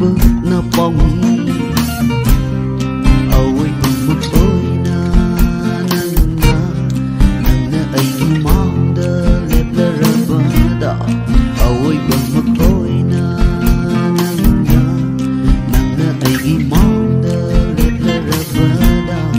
vơ na bong ôi bừng một ôi na nang na ai đi mong đơ lẹp lơ rơ vơ đỏ ôi bừng một ôi na nang na ai đi mong đơ lẹp lơ rơ vơ đỏ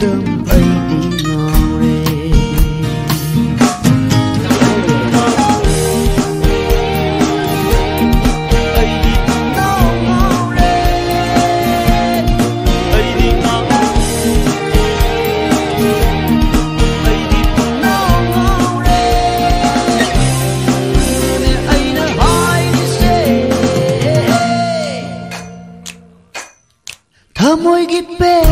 đâm ai đi ngào rê thơ môi ghi bê